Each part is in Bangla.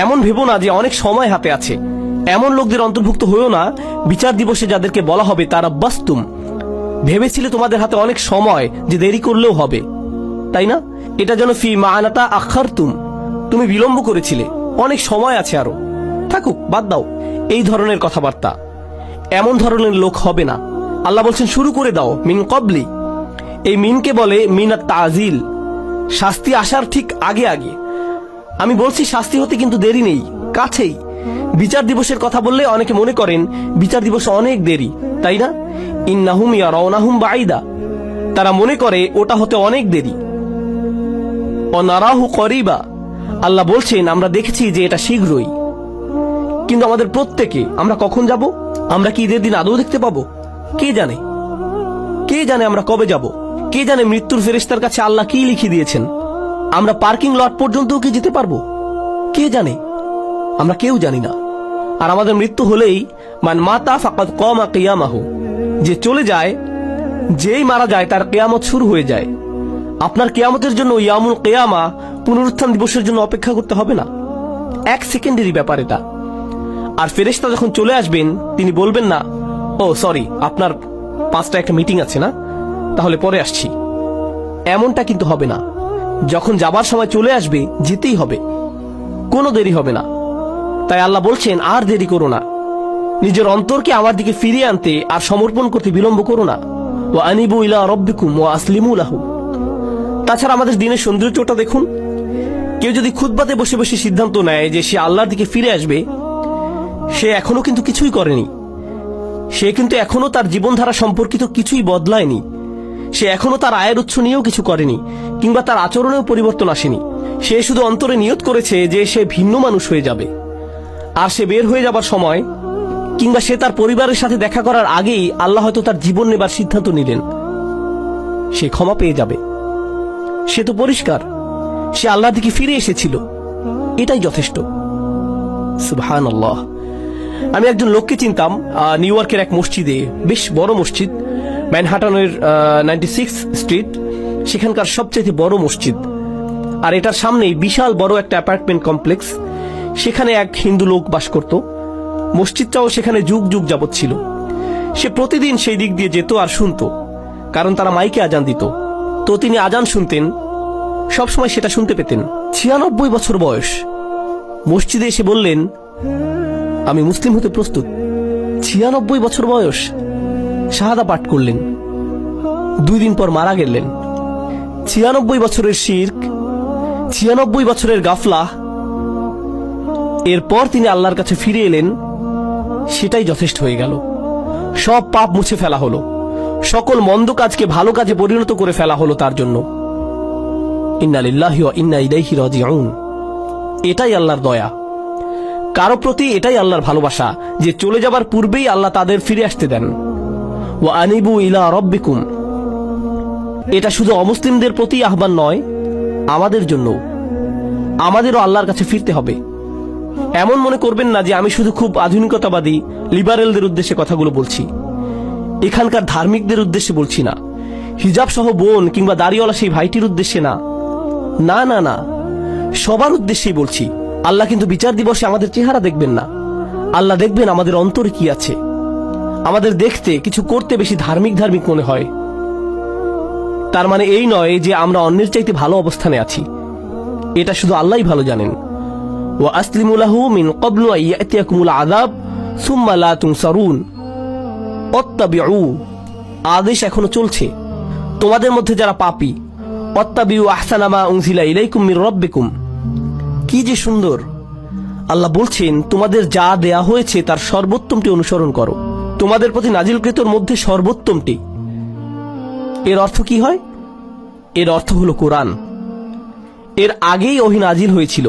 এমন ভেবো না যে অনেক সময় হাতে আছে। এমন লোকদের অন্তর্ভুক্ত হয়েও না বিচার দিবসে যাদেরকে বলা হবে তারা বাস্তুম, ভেবেছিলে তোমাদের হাতে অনেক সময় যে দেরি করলেও হবে, তাই না? এটা যেন ফি মাআনাতা আখারতুম, তুমি বিলম্ব করেছিলে, অনেক সময় আছে, আরো থাকুক, বাদ দাও। এই ধরনের কথাবার্তা, এমন ধরনের লোক হবে না। আল্লাহ বলছেন শুরু করে দাও মিন কবলি। এই মিনকে বলে মিনাত তাজিল, শাস্তি আসার ঠিক আগে আগে। আমি বলছি শাস্তি হতে কিন্তু দেরি নেই, কাছেই। বিচার দিবসের কথা বললে অনেকে মনে করেন বিচার দিবস অনেক দেরি, তাই না? ইন্নাহুম ইয়ারাউনাহুম বাঈদা, তারা মনে করে ওটা হতে অনেক দেরি। ওয়ানারাহু করিবা, আল্লাহ বলছেন আমরা দেখেছি যে এটা শীঘ্রই। কিন্তু আমাদের প্রত্যেকে আমরা কখন যাব? আমরা কি ঈদের দিন আদৌ দেখতে পাবো? কে জানে? কে জানে আমরা কবে যাব? কে জানে মৃত্যুর ফেরেশতার কাছে আল্লাহ কি লিখে দিয়েছেন? আমরা পার্কিং লট পর্যন্তও কি যেতে পারবো? কে জানে? আমরা কেউ জানি না। আর আমাদের মৃত্যু হলেই মান মাতা ফাকাদ কামা কিয়ামাহু, যে চলে যায়, যেই মারা যায় তার কিয়ামত শুরু হয়ে যায়। আপনার কিয়ামতের জন্য ইয়ামুল কিয়ামা, পুনরুত্থান দিবসের জন্য অপেক্ষা করতে হবে না। এক সেকেন্ডেরই ব্যাপার এটা। আর ফেরেশতা যখন চলে আসবেন তিনি বলবেন না, ও সরি আপনার 5টা একটা মিটিং আছে না, তাহলে পরে আসছি। এমনটা কিন্তু হবে না। যখন যাবার সময় চলে আসবে যেতেই হবে, কোনো দেরি হবে না। তাই আল্লাহ বলছেন আর দেরি করো না, নিজের অন্তরকে আমার দিকে ফিরিয়ে আনতে আর সমর্পণ করতে বিলম্ব করো না। ওয়া আনিবু ইলা রাব্বিকুম ওয়া আসলিমু লাহু। তাছাড়া আমাদের দিনের সৌন্দর্যটা দেখুন। কেউ যদি খুতবাতে বসে বসে সিদ্ধান্ত নেয় যে সে আল্লাহর দিকে ফিরে আসবে, সে এখনো কিন্তু কিছুই করেনি। সে কিন্তু এখনো তার জীবনধারা সম্পর্কিত কিছুই বদলায়নি। সে এখনো তার আয়ের উৎস নিয়েও কিছু করেনি, কিংবা তার আচরণেও পরিবর্তন আসেনি। সে শুধু অন্তরে নিয়ত করেছে যে সে ভিন্ন মানুষ হয়ে যাবে। আর সে বের হয়ে যাবার সময়, কিংবা সে তার পরিবারের সাথে দেখা করার আগেই আল্লাহ হয়তো তার জীবন নেবার সিদ্ধান্ত নিলেন। সে ক্ষমা পেয়ে যাবে। সে তো পরিষ্কার, সে আল্লাহর দিকে ফিরে এসেছিল, এটাই যথেষ্ট। সুবহানাল্লাহ। আমি একজন লোককে চিনতাম নিউ ইয়র্কের এক মসজিদে, বেশ বড় মসজিদ, ম্যানহাটনের 96 স্ট্রিট, সেখানকার সবচেয়ে বড় মসজিদ। আর এটার সামনেই বিশাল বড় একটা অ্যাপার্টমেন্ট কমপ্লেক্স। সেখানে এক হিন্দু লোক বাস করত। মসজিদটাও সেখানে যুগ যুগ যাবৎ ছিল। সে প্রতিদিন সেই দিক দিয়ে যেত আর শুনত, কারণ তারা মাইকে আজান দিত। তো তিনি আজান শুনতেন, সবসময় সেটা শুনতে পেতেন। 96 বছর বয়স। মসজিদে এসে বললেন, আমি মুসলিম হতে প্রস্তুত। 96 বছর বয়স। শাহাদা পাঠ করলেন। 2 দিন পর মারা গেলেন। 96 বছরের শিরক, 96 বছরের গাফলা। এরপর তিনি আল্লাহর কাছে ফিরে এলেন, সেটাই যথেষ্ট হয়ে গেল। সব পাপ মুছে ফেলা হলো, সকল মন্দ কাজকে ভালো কাজে পরিণত করে ফেলা হলো তার জন্য। ইন্না লিল্লাহি ওয়া ইন্না ইলাইহি রাজিউন। এটাই আল্লাহর দয়া কারো প্রতি, এটাই আল্লাহর ভালোবাসা যে চলে যাবার পূর্বেই আল্লাহ তাদের ফিরে আসতে দেন। ওয়া আনিবু ইলা রাব্বিকুম। এটা শুধু অমুসলিমদের প্রতি আহ্বান নয়, আমাদের জন্য। আমাদেরও আল্লাহর কাছে ফিরতে হবে। এমন মনে করবেন না যে আমি শুধু খুব আধুনিকতাবাদী লিবারেলদের উদ্দেশ্যে কথাগুলো বলছি। এখানকার ধার্মিকদের উদ্দেশ্যে বলছি না, হিজাব সহ বোন কিংবা দাড়িওয়ালা সেই ভাইটির উদ্দেশ্যে না, না না না, সবার উদ্দেশ্যেই বলছি। আল্লাহ কিন্তু বিচার দিবসে আমাদের চেহারা দেখবেন না, আল্লাহ দেখবেন আমাদের অন্তরে কি আছে। আমাদের দেখতে কিছু করতে বেশি ধার্মিক ধার্মিক মনে হয়, তার মানে এই নয় যে আমরা অন্যের চাইতে ভালো অবস্থানে আছি। এটা শুধু আল্লাহই ভালো জানেন। ওয়া আসলিমু লাহু মিন ক্বাবলু আন ইয়াতিয়াকুমুল আযাব সুম্মা লা তুনসারুন। অত্তাবিউ, আদেশ এখনো চলছে। তোমাদের মধ্যে যারা পাপী, অত্তাবিউ আহসানা মা উনজিলা ইলাইকুম মির রাব্বিকুম। কি যে সুন্দর! আল্লাহ বলছেন তোমাদের যা দেয়া হয়েছে তার সর্বোত্তমটি অনুসরণ করো, তোমাদের প্রতি নাজিলকৃতর মধ্যে সর্বোত্তমটি। এর অর্থ কি হয়? এর অর্থ হলো কোরআন। এর আগেই ওহী নাজিল হয়েছিল,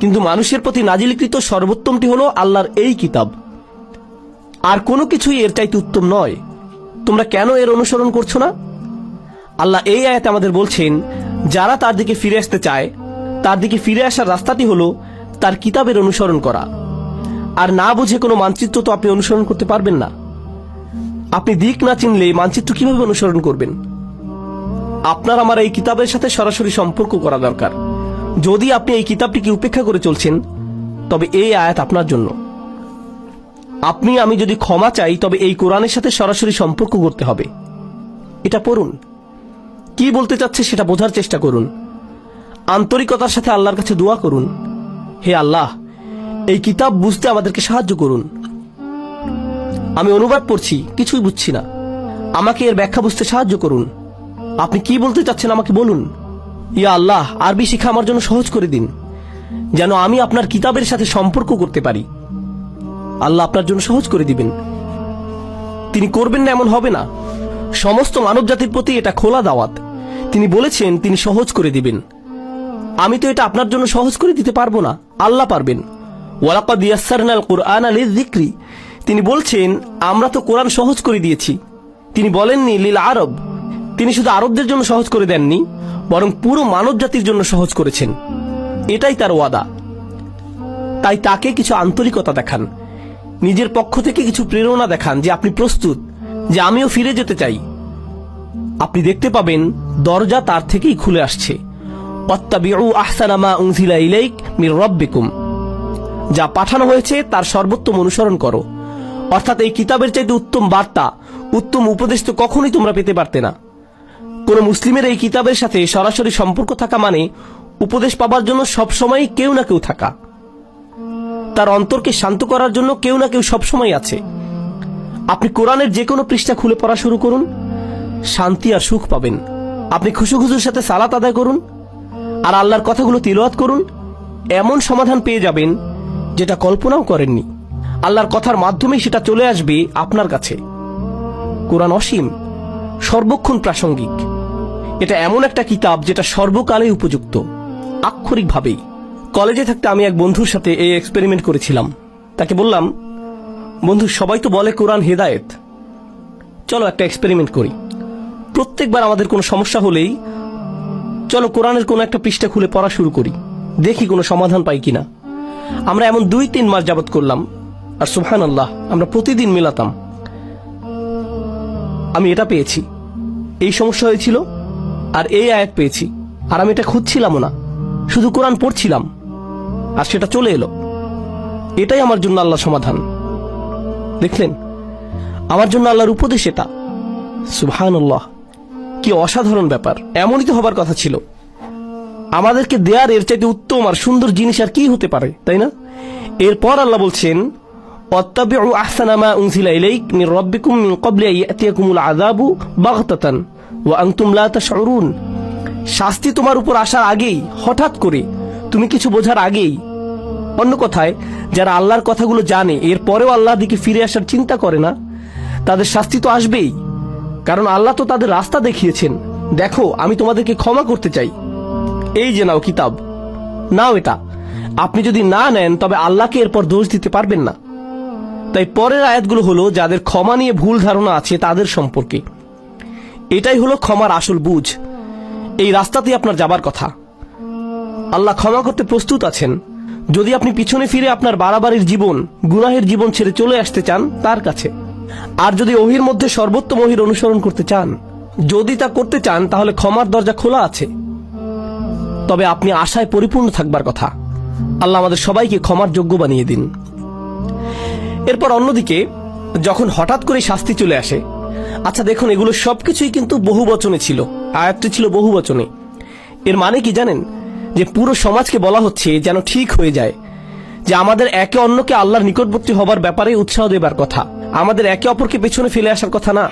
কিন্তু মানুষের প্রতি নাজিলকৃত সর্বোত্তমটি হলো আল্লাহর এই কিতাব। আর কোনো কিছুই এর চাইতে উত্তম নয়। তোমরা কেন এর অনুসরণ করছো না? আল্লাহ এই আয়াতে আমাদের বলছেন, যারা তার দিকে ফিরে আসতে চায়, তার দিকে ফিরে আসার রাস্তাটি হলো তার কিতাবের অনুসরণ করা। আর না বুঝে কোনো মানচিত্র তো আপনি অনুসরণ করতে পারবেন না। আপনি দিক না চিনলে মানচিত্র কিভাবে অনুসরণ করবেন? আপনার আমার এই কিতাবের সাথে সরাসরি সম্পর্ক করা দরকার। যদি আপনি এই কিতাবটিকে উপেক্ষা করে চলছেন, তবে এই আয়াত আপনার জন্য। আপনি আমি যদি ক্ষমা চাই তবে এই কোরআনের সাথে সরাসরি সম্পর্ক করতে হবে। এটা পড়ুন, কি বলতে চাচ্ছে সেটা বোঝার চেষ্টা করুন, আন্তরিকতার সাথে আল্লাহর কাছে দোয়া করুন, হে আল্লাহ এই কিতাব বুঝতে আমাদেরকে সাহায্য করুন। আমি অনুবাদ পড়ছি, কিছুই বুঝছি না, আমাকে এর ব্যাখ্যা বুঝতে সাহায্য করুন। আপনি কি বলতে চাচ্ছেন আমাকে বলুন। ইয়া আল্লাহ, আরবি শিক্ষা আমার জন্য সহজ করে দিন, যেন আমি আপনার কিতাবের সাথে সম্পর্ক করতে পারি। আল্লাহ আপনার জন্য সহজ করে দিবেন। তিনি করবেন না এমন হবে না। সমস্ত মানব জাতির প্রতি এটা খোলা দাওয়াত। তিনি বলেছেন তিনি সহজ করে দিবেন। আমি তো এটা আপনার জন্য সহজ করে দিতে পারবো না, আল্লাহ পারবেন। ওয়ালাকাদ ইয়াসসারনাল কুরআনা লিযিকরি, তিনি বলছেন আমরা তো কোরআন সহজ করে দিয়েছি। তিনি বলেননি লিল আরব, তিনি শুধু আরবদের জন্য সহজ করে দেননি, বরং পুরো মানব জাতির জন্য সহজ করেছেন। এটাই তার ওয়াদা। তাই তাকে কিছু আন্তরিকতা দেখান, নিজের পক্ষ থেকে কিছু প্রেরণা দেখান যে আপনি প্রস্তুত, যে আমিও ফিরে যেতে চাই। আপনি দেখতে পাবেন দরজা তার থেকেই খুলে আসছে। ওয়াত্তাবিউ আহসানা মা উনজিলা ইলাইক মির রাব্বিকুম, যা পাঠানো হয়েছে তার সর্বোত্তম অনুসরণ করো। অর্থাৎ এই কিতাবের চাইতে উত্তম বার্তা, উত্তম উপদেশ তো কখনোই তোমরা পেতে পারতে না। কোন মুসলিমের এই কিতাবের সাথে সরাসরি সম্পর্ক থাকা মানে উপদেশ পাবার জন্য সবসময় কেউ না কেউ থাকা, তার অন্তরকে শান্ত করার জন্য কেউ না কেউ সবসময় আছে। আপনি কোরআনের যে কোনো পৃষ্ঠা খুলে পড়া শুরু করুন, শান্তি আর সুখ পাবেন। আপনি খুশুখুজুর সাথে সালাত আদায় করুন আর আল্লাহর কথাগুলো তিলাওয়াত করুন, এমন সমাধান পেয়ে যাবেন যেটা কল্পনাও করেননি। আল্লাহর কথার মাধ্যমেই সেটা চলে আসবে আপনার কাছে। কোরআন অসীম, সর্বক্ষণ প্রাসঙ্গিক। এটা এমন একটা কিতাব যেটা সর্বকালে উপযুক্ত, আক্ষরিকভাবেই। কলেজে থাকতে আমি এক বন্ধুর সাথে এই এক্সপেরিমেন্ট করেছিলাম। তাকে বললাম, বন্ধু সবাই তো বলে কোরআন হেদায়েত, চলো একটা এক্সপেরিমেন্ট করি। প্রত্যেকবার আমাদের কোনো সমস্যা হলেই চলো কোরআনের কোনো একটা পৃষ্ঠা খুলে পড়া শুরু করি, দেখি কোনো সমাধান পাই কিনা। আমরা এমন 2-3 মাস যাবত করলাম, আর সুবহানাল্লাহ আমরা প্রতিদিন মেলাতাম। আমি এটা পেয়েছি, এই সমস্যা হয়েছিল, আর এই আয়াত পেয়েছি, আর আমি এটা খুঁজছিলামও না, শুধু কোরআন পড়ছিলাম আর সেটা চলে এলো। এটাই আমার জন্য আল্লাহর সমাধান। দেখলেন, আমার জন্য আল্লাহর উপদেশ এটা। সুবহানাল্লাহ, কি অসাধারণ ব্যাপার। এমনই তো হবার কথা ছিল। আমাদেরকে দেয়ার এর চাইতে উত্তম আর সুন্দর জিনিস আর কি হতে পারে, তাই না? এরপর আল্লাহ বলছেন, ওয়াত্তাবিউ আহসানা মা উনজিলা ইলাইক মির রাব্বিকুম মিন ক্বাবলি আন ইয়াতিয়াকুমুল আযাবু বাগতাতান ওয়া আনতুম লা তাশউরুন। শাস্তি তোমার উপর আসার আগেই, হঠাৎ করে, তুমি কিছু বোঝার আগেই। অন্য কথায়, যারা আল্লাহর কথাগুলো জানে এরপরেও আল্লাহর দিকে ফিরে আসার চিন্তা করে না, তাদের শাস্তি তো আসবেই। কারণ আল্লাহ তো তাদের রাস্তা দেখিয়েছেন। দেখো, আমি তোমাদেরকে ক্ষমা করতে চাই, এই যে নাও কিতাব, নাও এটা। আপনি যদি না নেন তবে আল্লাহকে এরপর দোষ দিতে পারবেন না। তাই পরের আয়াতগুলো হলো যাদের ক্ষমা নিয়ে ভুল ধারণা আছে তাদের সম্পর্কে। এটাই হলো ক্ষমার আসল বুঝ। এই রাস্তাতেই আপনার যাবার কথা। আল্লাহ ক্ষমা করতে প্রস্তুত আছেন, যদি আপনি পিছনে ফিরে আপনার বাড়াবাড়ির জীবন, গুনাহের জীবন ছেড়ে চলে আসতে চান তার কাছে। আর যদি ওহির মধ্যে সর্বোত্তম ওহির অনুসরণ করতে চান, যদি তা করতে চান, তাহলে ক্ষমার দরজা খোলা আছে। তবে আপনি আশায় পরিপূর্ণ থাকবার কথা। আল্লাহ আমাদের সবাইকে ক্ষমার যোগ্য বানিয়ে দিন। এরপর অন্যদিকে যখন হঠাৎ করে শাস্তি চলে আসে, আচ্ছা দেখুন, এগুলো সবকিছুই কিন্তু বহুবচনে ছিল। আয়াতটি ছিল বহুবচনে। এর মানে কি জানেন? যে পুরো সমাজকে বলা হচ্ছে যেন ঠিক হয়ে যায়, যে আমাদের একে অন্যকে আল্লাহর নিকটবর্তী হবার ব্যাপারে উৎসাহ দেবার কথা, আমাদের একে অপরকে পেছনে ফেলে আসার কথা না।